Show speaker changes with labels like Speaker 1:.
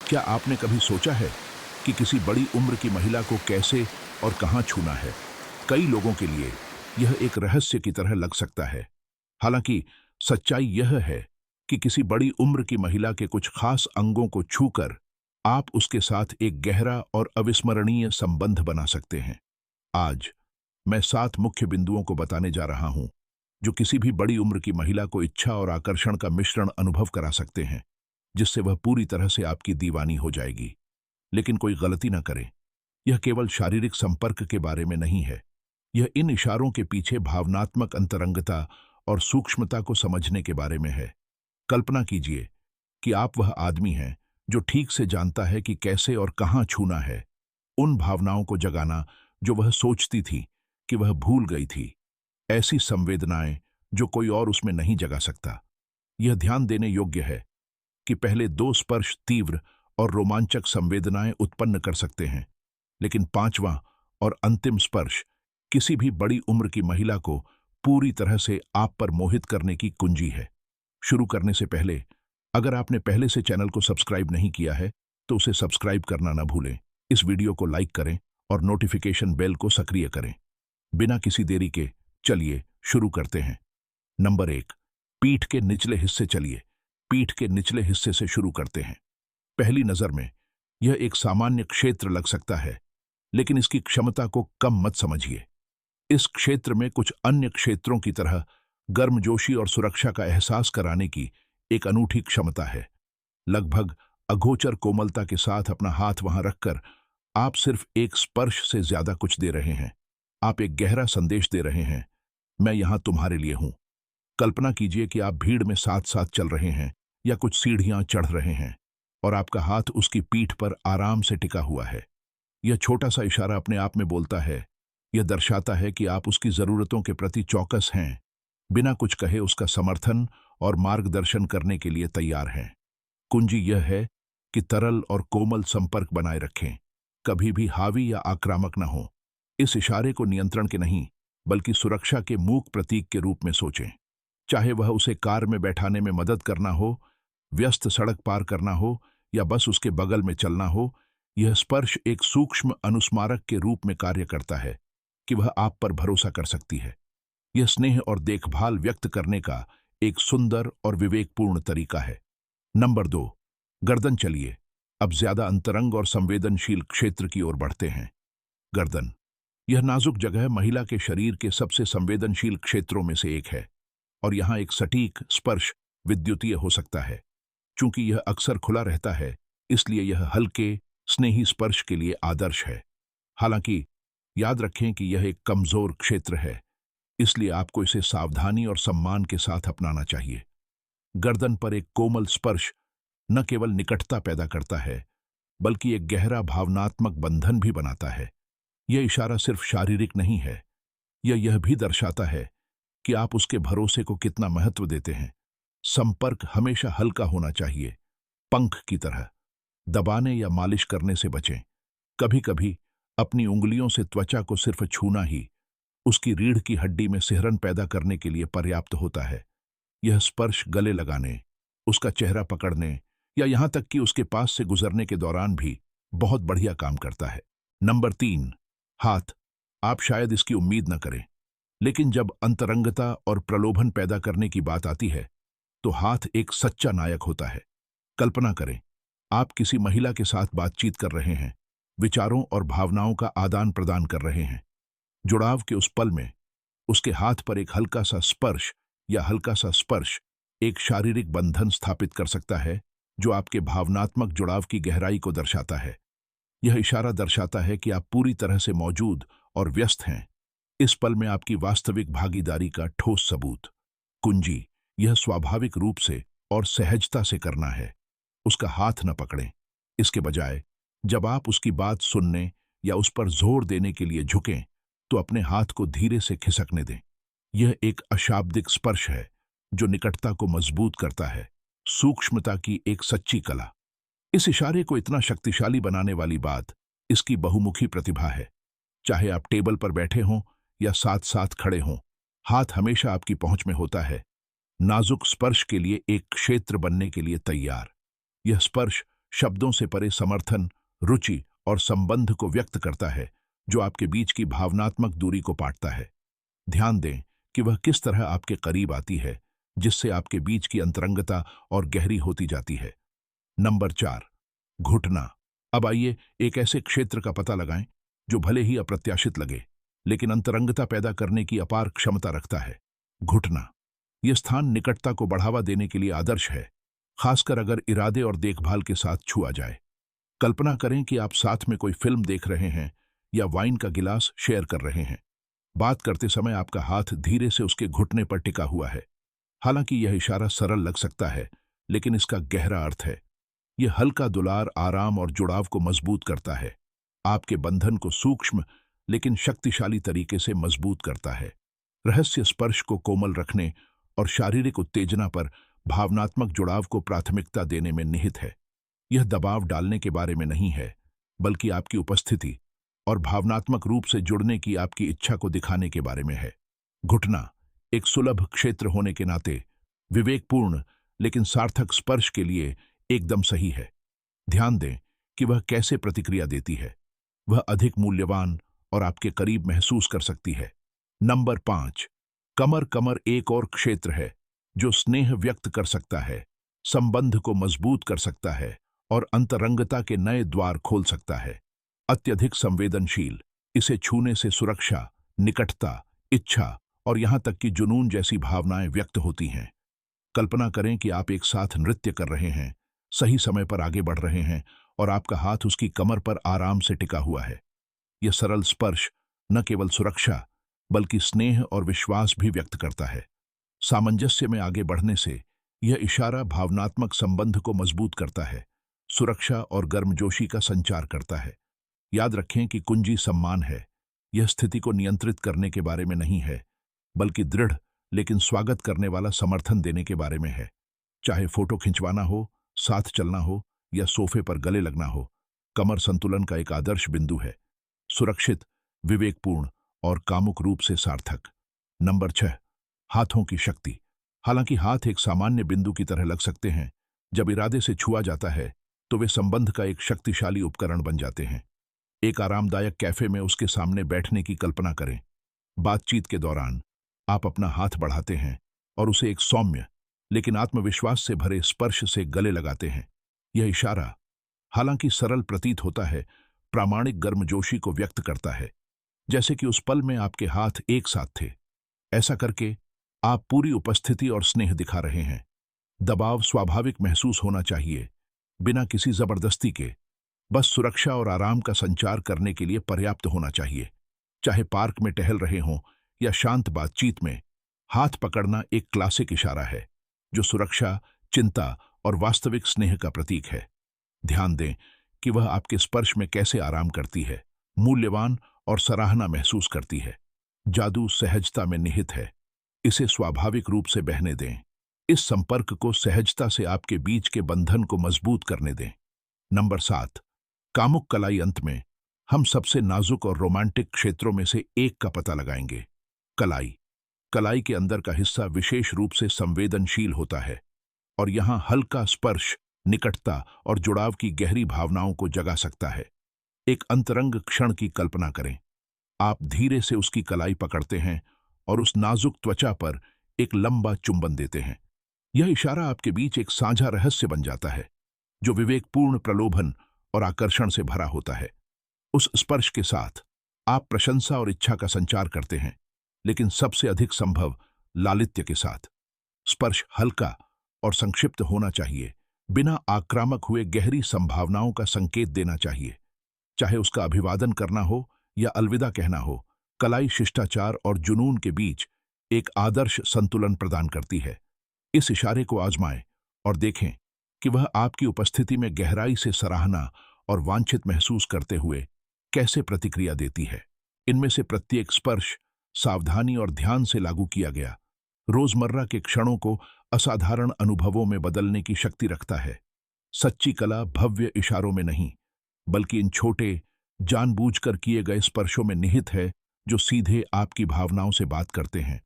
Speaker 1: क्या आपने कभी सोचा है कि किसी बड़ी उम्र की महिला को कैसे और कहां छूना है? कई लोगों के लिए यह एक रहस्य की तरह लग सकता है। हालांकि सच्चाई यह है कि किसी बड़ी उम्र की महिला के कुछ खास अंगों को छूकर आप उसके साथ एक गहरा और अविस्मरणीय संबंध बना सकते हैं। आज मैं 7 मुख्य बिंदुओं को बताने जा रहा हूं जो किसी भी बड़ी उम्र की महिला को इच्छा और आकर्षण का मिश्रण अनुभव करा सकते हैं, जिससे वह पूरी तरह से आपकी दीवानी हो जाएगी। लेकिन कोई गलती ना करें, यह केवल शारीरिक संपर्क के बारे में नहीं है। यह इन इशारों के पीछे भावनात्मक अंतरंगता और सूक्ष्मता को समझने के बारे में है। कल्पना कीजिए कि आप वह आदमी हैं जो ठीक से जानता है कि कैसे और कहां छूना है। उन भावनाओं को जगाना जो वह सोचती थी कि वह भूल गई थी। ऐसी संवेदनाएं जो कोई और उसमें नहीं जगा सकता। यह ध्यान देने योग्य है कि पहले 2 स्पर्श तीव्र और रोमांचक संवेदनाएं उत्पन्न कर सकते हैं, लेकिन 5वां और अंतिम स्पर्श किसी भी बड़ी उम्र की महिला को पूरी तरह से आप पर मोहित करने की कुंजी है। शुरू करने से पहले, अगर आपने पहले से चैनल को सब्सक्राइब नहीं किया है, तो उसे सब्सक्राइब करना न भूलें। इस वीडियो को लाइक करें और नोटिफिकेशन बेल को सक्रिय करें। बिना किसी देरी के चलिए शुरू करते हैं। नंबर 1, पीठ के निचले हिस्से। चलिए पीठ के निचले हिस्से से शुरू करते हैं। पहली नजर में यह एक सामान्य क्षेत्र लग सकता है, लेकिन इसकी क्षमता को कम मत समझिए। इस क्षेत्र में कुछ अन्य क्षेत्रों की तरह गर्मजोशी और सुरक्षा का एहसास कराने की एक अनूठी क्षमता है। लगभग अगोचर कोमलता के साथ अपना हाथ वहां रखकर आप सिर्फ एक स्पर्श से ज्यादा कुछ दे रहे हैं। आप एक गहरा संदेश दे रहे हैं, मैं यहां तुम्हारे लिए हूं। कल्पना कीजिए कि आप भीड़ में साथ साथ चल रहे हैं या कुछ सीढ़ियां चढ़ रहे हैं और आपका हाथ उसकी पीठ पर आराम से टिका हुआ है। यह छोटा सा इशारा अपने आप में बोलता है। यह दर्शाता है कि आप उसकी जरूरतों के प्रति चौकस हैं, बिना कुछ कहे उसका समर्थन और मार्गदर्शन करने के लिए तैयार हैं। कुंजी यह है कि तरल और कोमल संपर्क बनाए रखें, कभी भी हावी या आक्रामक न हो। इस इशारे को नियंत्रण के नहीं, बल्कि सुरक्षा के मूक प्रतीक के रूप में सोचें। चाहे वह उसे कार में बैठाने में मदद करना हो, व्यस्त सड़क पार करना हो या बस उसके बगल में चलना हो, यह स्पर्श एक सूक्ष्म अनुस्मारक के रूप में कार्य करता है कि वह आप पर भरोसा कर सकती है। यह स्नेह और देखभाल व्यक्त करने का एक सुंदर और विवेकपूर्ण तरीका है। नंबर 2, गर्दन। चलिए अब ज्यादा अंतरंग और संवेदनशील क्षेत्र की ओर बढ़ते हैं। गर्दन, यह नाजुक जगह महिला के शरीर के सबसे संवेदनशील क्षेत्रों में से एक है और यहां एक सटीक स्पर्श विद्युतीय हो सकता है। चूंकि यह अक्सर खुला रहता है, इसलिए यह हल्के, स्नेही स्पर्श के लिए आदर्श है। हालांकि याद रखें कि यह एक कमजोर क्षेत्र है, इसलिए आपको इसे सावधानी और सम्मान के साथ अपनाना चाहिए। गर्दन पर एक कोमल स्पर्श न केवल निकटता पैदा करता है, बल्कि एक गहरा भावनात्मक बंधन भी बनाता है। यह इशारा सिर्फ शारीरिक नहीं है, यह भी दर्शाता है कि आप उसके भरोसे को कितना महत्व देते हैं। संपर्क हमेशा हल्का होना चाहिए, पंख की तरह। दबाने या मालिश करने से बचें। कभी कभी अपनी उंगलियों से त्वचा को सिर्फ छूना ही उसकी रीढ़ की हड्डी में सिहरन पैदा करने के लिए पर्याप्त होता है। यह स्पर्श गले लगाने, उसका चेहरा पकड़ने या यहां तक कि उसके पास से गुजरने के दौरान भी बहुत बढ़िया काम करता है। नंबर 3, हाथ। आप शायद इसकी उम्मीद न करें, लेकिन जब अंतरंगता और प्रलोभन पैदा करने की बात आती है, तो हाथ एक सच्चा नायक होता है। कल्पना करें, आप किसी महिला के साथ बातचीत कर रहे हैं, विचारों और भावनाओं का आदान प्रदान कर रहे हैं। जुड़ाव के उस पल में उसके हाथ पर एक हल्का सा स्पर्श एक शारीरिक बंधन स्थापित कर सकता है, जो आपके भावनात्मक जुड़ाव की गहराई को दर्शाता है। यह इशारा दर्शाता है कि आप पूरी तरह से मौजूद और व्यस्त हैं। इस पल में आपकी वास्तविक भागीदारी का ठोस सबूत। कुंजी यह स्वाभाविक रूप से और सहजता से करना है। उसका हाथ न पकड़ें। इसके बजाय जब आप उसकी बात सुनने या उस पर जोर देने के लिए झुकें, तो अपने हाथ को धीरे से खिसकने दें। यह एक अशाब्दिक स्पर्श है जो निकटता को मजबूत करता है, सूक्ष्मता की एक सच्ची कला। इस इशारे को इतना शक्तिशाली बनाने वाली बात इसकी बहुमुखी प्रतिभा है। चाहे आप टेबल पर बैठे हों या साथ साथ खड़े हों, हाथ हमेशा आपकी पहुंच में होता है, नाजुक स्पर्श के लिए एक क्षेत्र बनने के लिए तैयार। यह स्पर्श शब्दों से परे समर्थन, रुचि और संबंध को व्यक्त करता है, जो आपके बीच की भावनात्मक दूरी को पाटता है। ध्यान दें कि वह किस तरह आपके करीब आती है, जिससे आपके बीच की अंतरंगता और गहरी होती जाती है। नंबर 4, घुटना। अब आइए एक ऐसे क्षेत्र का पता लगाएं जो भले ही अप्रत्याशित लगे, लेकिन अंतरंगता पैदा करने की अपार क्षमता रखता है। घुटना। यह स्थान निकटता को बढ़ावा देने के लिए आदर्श है, खासकर अगर इरादे और देखभाल के साथ छुआ जाए। कल्पना करें कि आप साथ में कोई फिल्म देख रहे हैं या वाइन का गिलास शेयर कर रहे हैं। बात करते समय आपका हाथ धीरे से उसके घुटने पर टिका हुआ है। हालांकि यह इशारा सरल लग सकता है, लेकिन इसका गहरा अर्थ है। यह हल्का दुलार, आराम और जुड़ाव को मजबूत करता है, आपके बंधन को सूक्ष्म लेकिन शक्तिशाली तरीके से मजबूत करता है। रहस्य स्पर्श को कोमल रखने और शारीरिक उत्तेजना पर भावनात्मक जुड़ाव को प्राथमिकता देने में निहित है। यह दबाव डालने के बारे में नहीं है, बल्कि आपकी उपस्थिति और भावनात्मक रूप से जुड़ने की आपकी इच्छा को दिखाने के बारे में है। घुटना एक सुलभ क्षेत्र होने के नाते विवेकपूर्ण लेकिन सार्थक स्पर्श के लिए एकदम सही है। ध्यान दें कि वह कैसे प्रतिक्रिया देती है। वह अधिक मूल्यवान और आपके करीब महसूस कर सकती है। नंबर 5, कमर। कमर एक और क्षेत्र है जो स्नेह व्यक्त कर सकता है, संबंध को मजबूत कर सकता है और अंतरंगता के नए द्वार खोल सकता है। अत्यधिक संवेदनशील, इसे छूने से सुरक्षा, निकटता, इच्छा और यहां तक कि जुनून जैसी भावनाएं व्यक्त होती हैं। कल्पना करें कि आप एक साथ नृत्य कर रहे हैं, सही समय पर आगे बढ़ रहे हैं और आपका हाथ उसकी कमर पर आराम से टिका हुआ है। यह सरल स्पर्श न केवल सुरक्षा बल्कि स्नेह और विश्वास भी व्यक्त करता है। सामंजस्य में आगे बढ़ने से यह इशारा भावनात्मक संबंध को मजबूत करता है, सुरक्षा और गर्मजोशी का संचार करता है। याद रखें कि कुंजी सम्मान है। यह स्थिति को नियंत्रित करने के बारे में नहीं है, बल्कि दृढ़ लेकिन स्वागत करने वाला समर्थन देने के बारे में है। चाहे फोटो खिंचवाना हो, साथ चलना हो या सोफे पर गले लगना हो, कमर संतुलन का एक आदर्श बिंदु है। सुरक्षित, विवेकपूर्ण और कामुक रूप से सार्थक। नंबर 6, हाथों की शक्ति। हालांकि हाथ एक सामान्य बिंदु की तरह लग सकते हैं, जब इरादे से छुआ जाता है तो वे संबंध का एक शक्तिशाली उपकरण बन जाते हैं। एक आरामदायक कैफे में उसके सामने बैठने की कल्पना करें। बातचीत के दौरान आप अपना हाथ बढ़ाते हैं और उसे एक सौम्य लेकिन आत्मविश्वास से भरे स्पर्श से गले लगाते हैं। यह इशारा, हालांकि सरल प्रतीत होता है, प्रामाणिक गर्मजोशी को व्यक्त करता है, जैसे कि उस पल में आपके हाथ एक साथ थे। ऐसा करके आप पूरी उपस्थिति और स्नेह दिखा रहे हैं। दबाव स्वाभाविक महसूस होना चाहिए, बिना किसी जबरदस्ती के। बस सुरक्षा और आराम का संचार करने के लिए पर्याप्त होना चाहिए। चाहे पार्क में टहल रहे हों या शांत बातचीत में, हाथ पकड़ना एक क्लासिक इशारा है जो सुरक्षा, चिंता और वास्तविक स्नेह का प्रतीक है। ध्यान दें कि वह आपके स्पर्श में कैसे आराम करती है, मूल्यवान और सराहना महसूस करती है। जादू सहजता में निहित है। इसे स्वाभाविक रूप से बहने दें। इस संपर्क को सहजता से आपके बीच के बंधन को मजबूत करने दें। नंबर 7, कामुक कलाई। अंत में हम सबसे नाजुक और रोमांटिक क्षेत्रों में से एक का पता लगाएंगे, कलाई। कलाई के अंदर का हिस्सा विशेष रूप से संवेदनशील होता है और यहां हल्का स्पर्श निकटता और जुड़ाव की गहरी भावनाओं को जगा सकता है। एक अंतरंग क्षण की कल्पना करें। आप धीरे से उसकी कलाई पकड़ते हैं और उस नाजुक त्वचा पर एक लंबा चुंबन देते हैं। यह इशारा आपके बीच एक साझा रहस्य बन जाता है, जो विवेकपूर्ण, प्रलोभन और आकर्षण से भरा होता है। उस स्पर्श के साथ आप प्रशंसा और इच्छा का संचार करते हैं, लेकिन सबसे अधिक संभव लालित्य के साथ। स्पर्श हल्का और संक्षिप्त होना चाहिए, बिना आक्रामक हुए गहरी संभावनाओं का संकेत देना चाहिए। चाहे उसका अभिवादन करना हो या अलविदा कहना हो, कलाई शिष्टाचार और जुनून के बीच एक आदर्श संतुलन प्रदान करती है। इस इशारे को आजमाएं और देखें कि वह आपकी उपस्थिति में गहराई से सराहना और वांछित महसूस करते हुए कैसे प्रतिक्रिया देती है। इनमें से प्रत्येक स्पर्श सावधानी और ध्यान से लागू किया गया रोजमर्रा के क्षणों को असाधारण अनुभवों में बदलने की शक्ति रखता है। सच्ची कला भव्य इशारों में नहीं, बल्कि इन छोटे, जानबूझकर किए गए स्पर्शों में निहित है, जो सीधे आपकी भावनाओं से बात करते हैं।